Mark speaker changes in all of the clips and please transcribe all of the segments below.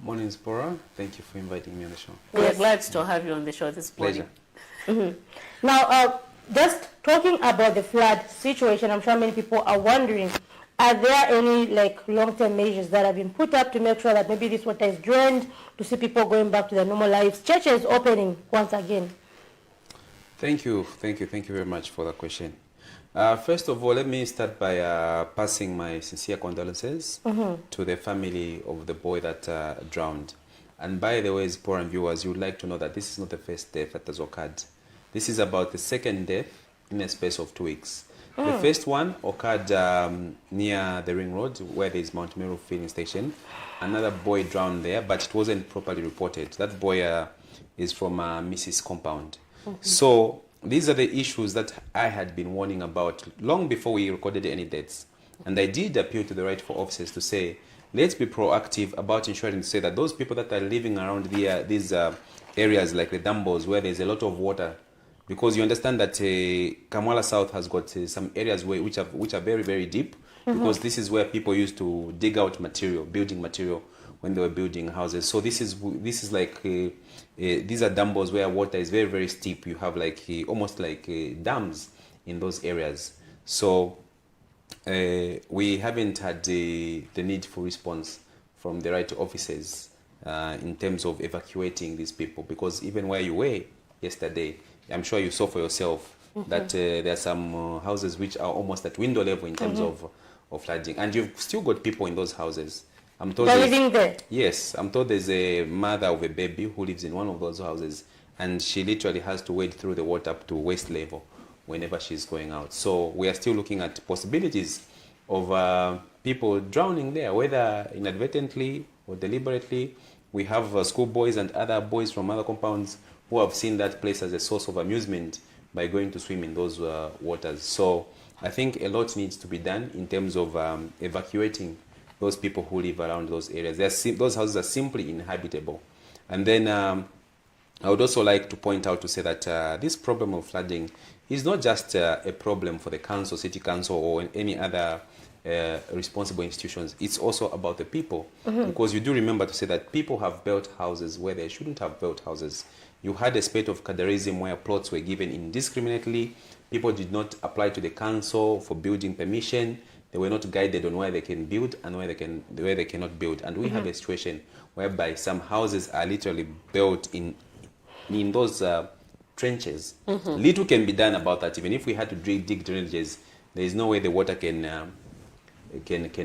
Speaker 1: Morning, Spora. Thank you for inviting me on the show.
Speaker 2: We are glad to have you on the show this morning.
Speaker 1: Pleasure.
Speaker 3: Now, just talking about the flood situation, I'm sure many people are wondering, are there any long-term measures that have been put up to make sure that maybe this water is drained, to see people going back to their normal lives? Churches opening once again.
Speaker 1: Thank you very much for that question. First of all, let me start by passing my sincere condolences to the family of the boy that drowned. And by the way, Spora and viewers, you would like to know that this is not the first death that has occurred. This is about the second death in a space of 2 weeks. The first one occurred near the Ring Road, where there is Mount Meru filling station. Another boy drowned there, but it wasn't properly reported. That boy is from Mrs. Compound. So these are the issues that I had been warning about long before we recorded any deaths. And I did appeal to the rightful officers to say, let's be proactive about ensuring to say that those people that are living around these areas like the Dumbos, where there's a lot of water, because you understand that Kamwala South has got some areas which are very, very deep, because this is where people used to dig out material, building material, when they were building houses. So this is like these are Dumbos where water is very, very steep. You have almost like dams in those areas. So we haven't had the needful response from the right officers in terms of evacuating these people, because even where you were yesterday, I'm sure you saw for yourself that there are some houses which are almost at window level in terms of flooding, and you've still got people in those houses. I'm told
Speaker 3: they're living there?
Speaker 1: Yes, I'm told there's a mother of a baby who lives in one of those houses, and she literally has to wade through the water up to waist level whenever she's going out. So we are still looking at possibilities of people drowning there, whether inadvertently or deliberately. We have schoolboys and other boys from other compounds who have seen that place as a source of amusement by going to swim in those waters. So I think a lot needs to be done in terms of evacuating those people who live around those areas. Those houses are simply inhabitable. And then I would also like to point out to say that this problem of flooding is not just a problem for the council, city council, or any other responsible institutions. It's also about the people, because you do remember to say that people have built houses where they shouldn't have built houses. You had a spate of cadarism where plots were given indiscriminately. People did not apply to the council for building permission. They were not guided on where they can build and where they cannot build. And we have a situation whereby some houses are literally built in those trenches. Little can be done about that. Even if we had to dig drainages, there is no way the water can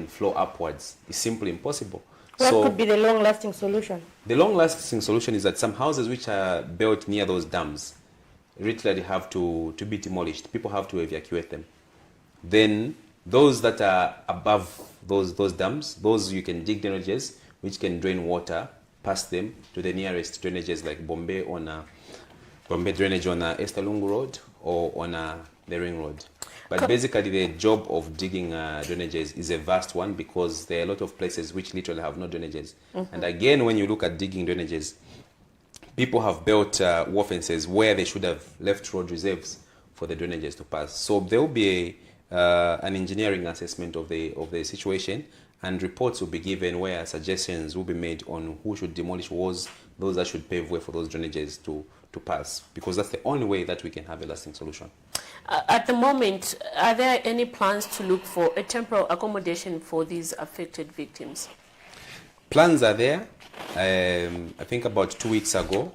Speaker 1: flow upwards. It's simply impossible.
Speaker 3: What could be the long-lasting solution?
Speaker 1: The long-lasting solution is that some houses which are built near those dams literally have to be demolished. People have to evacuate them. Then those that are above those dams, those you can dig drainages which can drain water past them to the nearest drainages, like Bombay drainage on Estalungu Road or on the Ring Road. But basically the job of digging drainages is a vast one, because there are a lot of places which literally have no drainages. And again, when you look at digging drainages, people have built wall fences where they should have left road reserves for the drainages to pass. So there will be an engineering assessment of the situation, and reports will be given where suggestions will be made on who should demolish walls, those that should pave way for those drainages to pass, because that's the only way that we can have a lasting solution.
Speaker 2: At the moment, are there any plans to look for a temporary accommodation for these affected victims?
Speaker 1: Plans are there. I think about 2 weeks ago,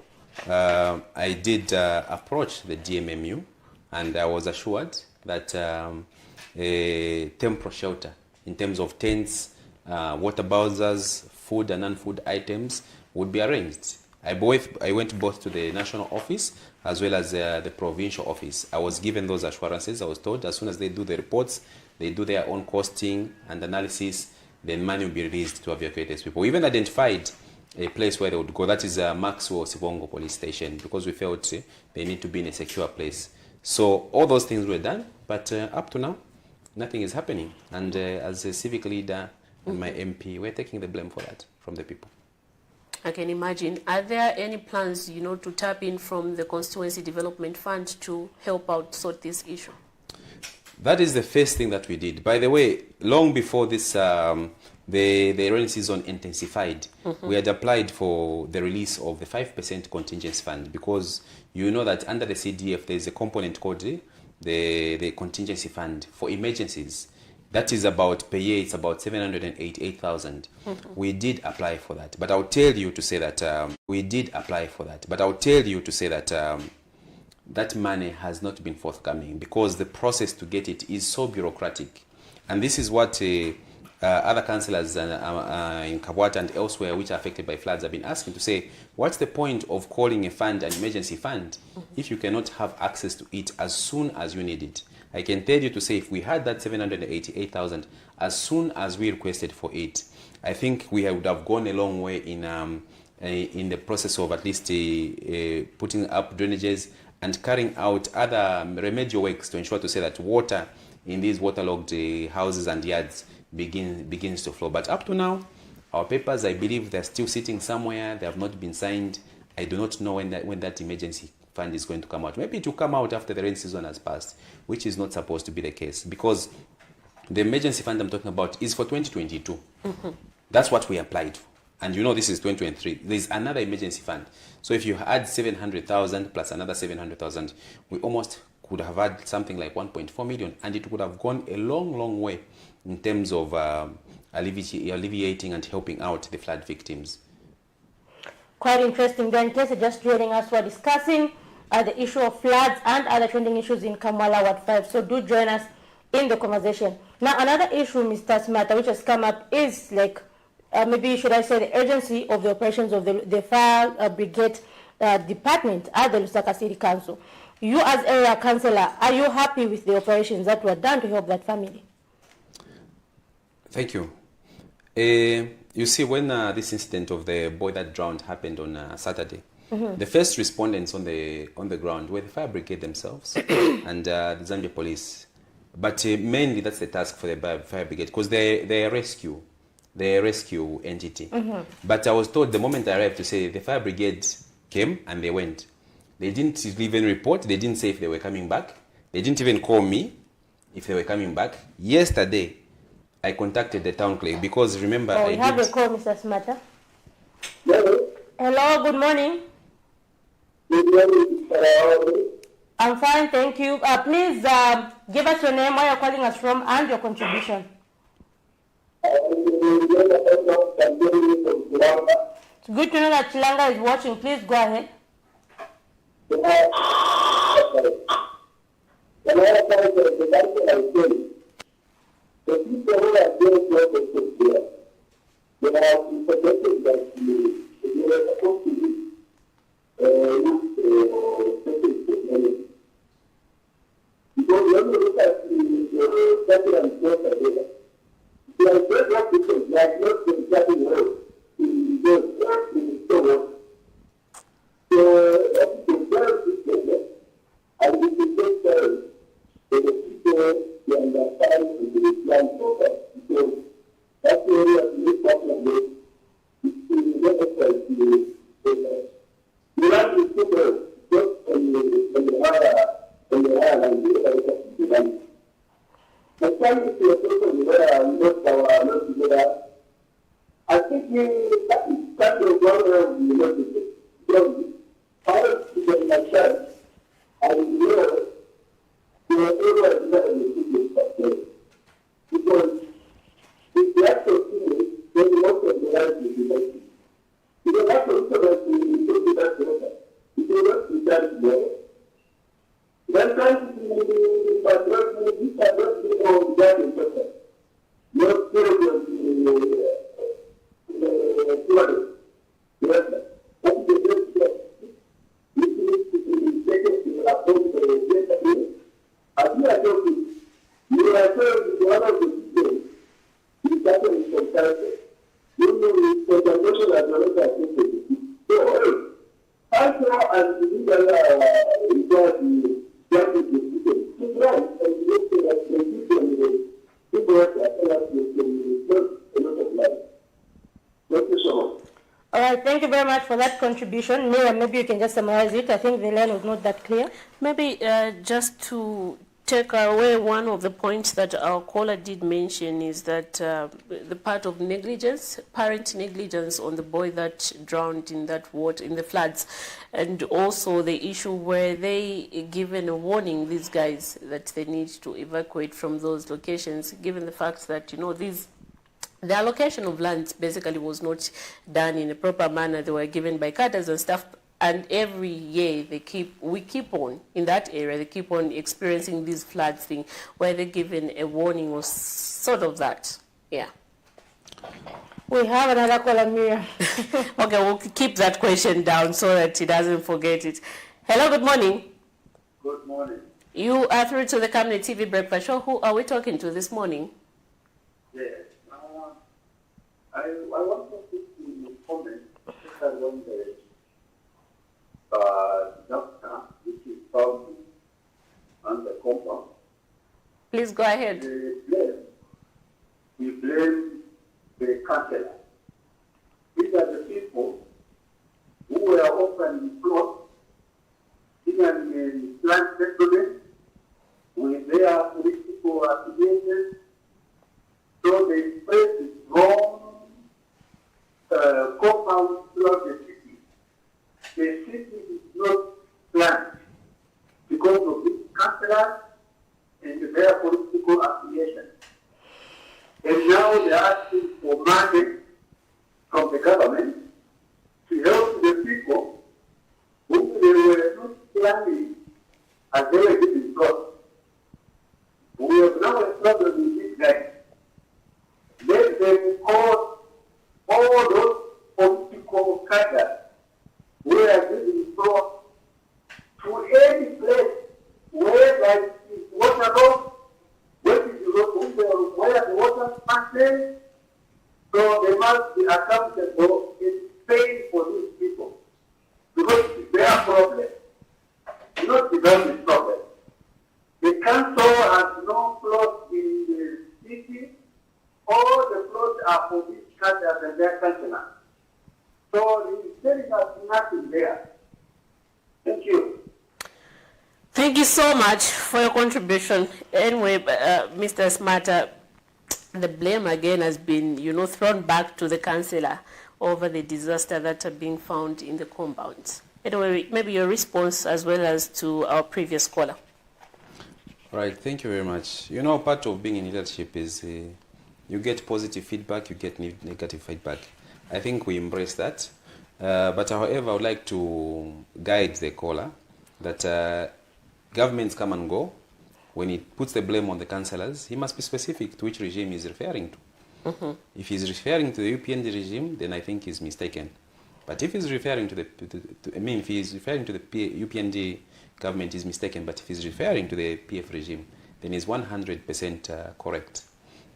Speaker 1: I did approach the DMMU, and I was assured that a temporary shelter in terms of tents, water bowsers, food and non-food items would be arranged. I went both to the national office as well as the provincial office. I was given those assurances. I was told as soon as they do the reports, they do their own costing and analysis, then money will be released to evacuate these people. We even identified a place where they would go. That is Maxwell Sibongo police station, because we felt they need to be in a secure place. So all those things were done, but up to now, nothing is happening. And as a civic leader and my MP, we're taking the blame for that from the people.
Speaker 2: I can imagine. Are there any plans, to tap in from the Constituency Development Fund to help out sort this issue?
Speaker 1: That is the first thing that we did. By the way, long before this the rainy season intensified, we had applied for the release of the 5% contingency fund, because you know that under the CDF there's a component called the contingency fund for emergencies. That is about, per year, it's about 788,000. We did apply for that, but I'll tell you to say that that money has not been forthcoming, because the process to get it is so bureaucratic. And this is what other councillors in Kamwala and elsewhere which are affected by floods have been asking, to say, what's the point of calling a fund an emergency fund if you cannot have access to it as soon as you need it? I can tell you to say, if we had that 788,000 as soon as we requested for it, I think we would have gone a long way in the process of at least putting up drainages and carrying out other remedial works to ensure to say that water in these waterlogged houses and yards begins to flow. But up to now, our papers, I believe, they're still sitting somewhere. They have not been signed. I do not know when that emergency fund is going to come out. Maybe it will come out after the rain season has passed, which is not supposed to be the case, because the emergency fund I'm talking about is for 2022. That's what we applied for. And you know, this is 2023. There's another emergency fund. So if you add 700,000 plus another 700,000, we almost could have had something like 1.4 million, and it would have gone a long, long way in terms of alleviating and helping out the flood victims.
Speaker 3: Quite interesting. Then, in case you're just joining us, we're discussing the issue of floods and other trending issues in Kamwala Ward 5. So do join us in the conversation. Now, another issue, Mr. Smata, which has come up is like, maybe should I say, the urgency of the operations of the fire brigade department at the Lusaka City Council. You as area councillor, are you happy with the operations that were done to help that family?
Speaker 1: Thank you. You see, when this incident of the boy that drowned happened on Saturday, the first respondents on the ground were the fire brigade themselves and the Zambia police. But mainly that's the task for the fire brigade, because they're a rescue entity. But I was told the moment I arrived to say the fire brigade came and they went. They didn't even report. They didn't say if they were coming back. They didn't even call me if they were coming back. Yesterday, I contacted the town clerk, because remember,
Speaker 3: we have a call, Mr. Smata. Hello, good morning.
Speaker 4: Good morning.
Speaker 3: I'm fine, thank you. Please give us your name, where you're calling us from, and your contribution. It's good to know that Chilanga is watching. Please go ahead.
Speaker 4: The people who are doing what they should do, they have forgotten that they are supposed to be because when you look at the second and third idea, they are very different. They are not exactly well in the store. So that's the first thing. And this is the third. The people they understand the plan program, because that's the area of the problem with the necessary to the you have to put just on the island the time is your people where most our not together. I think that is one of the messages. How to get my chance and because if the actual thing then most of the life will be messy. Because that's also that we don't do that together. If you don't do that together, then trying to do but not this are not the all that in person. Not children yes, what is the best step? This needs to be taken to approach the as we are talking, you are saying one of the things is that is consulted. You know, consultation as well as activity. So, as far as the legal requires the justice system, it's right, and you know that the system people have to a lot of life. Thank you so much.
Speaker 3: All right, thank you very much for that contribution. Miriam, maybe you can just summarize it. I think the line was not that clear.
Speaker 2: Maybe just to take away one of the points that our caller did mention is that the part of negligence, parent negligence on the boy that drowned in that water, in the floods, and also the issue where they given a warning, these guys, that they need to evacuate from those locations, given the fact that, the allocation of lands basically was not done in a proper manner. They were given by cutters and stuff. And every year we keep on, in that area, they keep on experiencing these floods thing where they're given a warning or sort of that. Yeah.
Speaker 3: We have another caller, Miriam.
Speaker 2: Okay, we'll keep that question down so that he doesn't forget it. Hello, good morning.
Speaker 4: Good morning.
Speaker 2: You are through to the Camnet TV breakfast show. Who are we talking to this morning?
Speaker 4: Yes. I want to comment on the doctor which is found on the compound.
Speaker 2: Please go ahead.
Speaker 4: We blame the councillor. These are the people who were often plots, even in plant settlement, with their political affiliations. So they spread this wrong compound throughout the city. The city is not planned because of these councillors and their political affiliations. And now they are asking for money from the government to help the people who they were not planning as they were getting brought. We have now a problem with these guys. Let them call all those political cadres who are getting brought to any place where there is water loss, where the water passes, so they must be accountable in paying for these people. Because it's their problem, not the government's problem. The council has no plot in the city. All the plots are for these countries and their countrymen. So there is nothing there. Thank you.
Speaker 2: Thank you so much for your contribution. Anyway, Mr. Smarter, the blame again has been, thrown back to the councillor over the disaster that are being found in the compounds. Anyway, maybe your response as well as to our previous caller.
Speaker 1: Right, thank you very much. Part of being in leadership is you get positive feedback, you get negative feedback. I think we embrace that. But however, I would like to guide the caller that governments come and go. When he puts the blame on the councillors, he must be specific to which regime he's referring to. Mm-hmm. If he's referring to the UPND regime, then I think he's mistaken. But if he's referring to the UPND government, he's mistaken. But if he's referring to the PF regime, then he's 100% correct.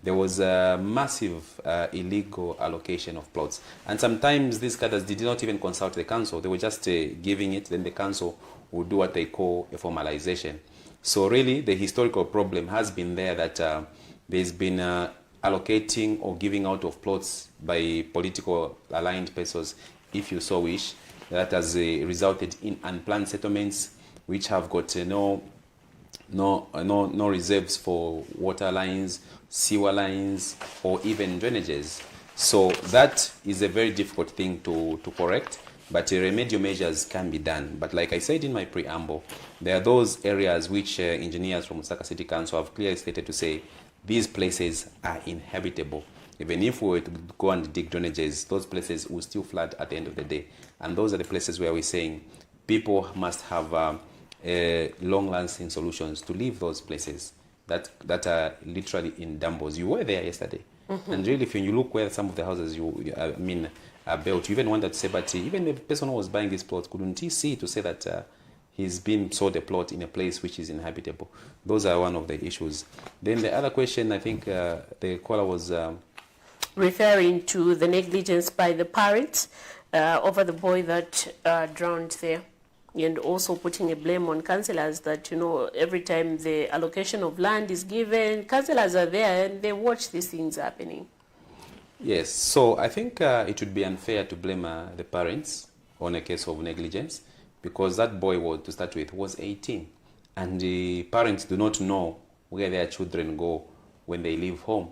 Speaker 1: There was a massive illegal allocation of plots. And sometimes these cadres did not even consult the council. They were just giving it, then the council would do what they call a formalization. So really, the historical problem has been there that there's been allocating or giving out of plots by political aligned persons, if you so wish, that has resulted in unplanned settlements which have got no reserves for water lines, sewer lines, or even drainages. So that is a very difficult thing to correct, but remedial measures can be done. But like I said in my preamble, there are those areas which engineers from Osaka City Council have clearly stated to say these places are inhabitable. Even if we were to go and dig drainages, those places will still flood at the end of the day. And those are the places where we're saying people must have long-lasting solutions to leave those places that are literally in dumbles. You were there yesterday. Mm-hmm. And really, if you look where some of the houses are built, you even wonder to say, but even the person who was buying this plot, couldn't he see to say that he's been sold a plot in a place which is inhabitable? Those are one of the issues. Then the other question, I think the caller was
Speaker 2: referring to the negligence by the parents over the boy that drowned there, and also putting a blame on councillors that, every time the allocation of land is given, councillors are there and they watch these things happening.
Speaker 1: Yes, so I think it would be unfair to blame the parents on a case of negligence, because that boy, to start with, was 18. and the parents do not know where their children go when they leave home.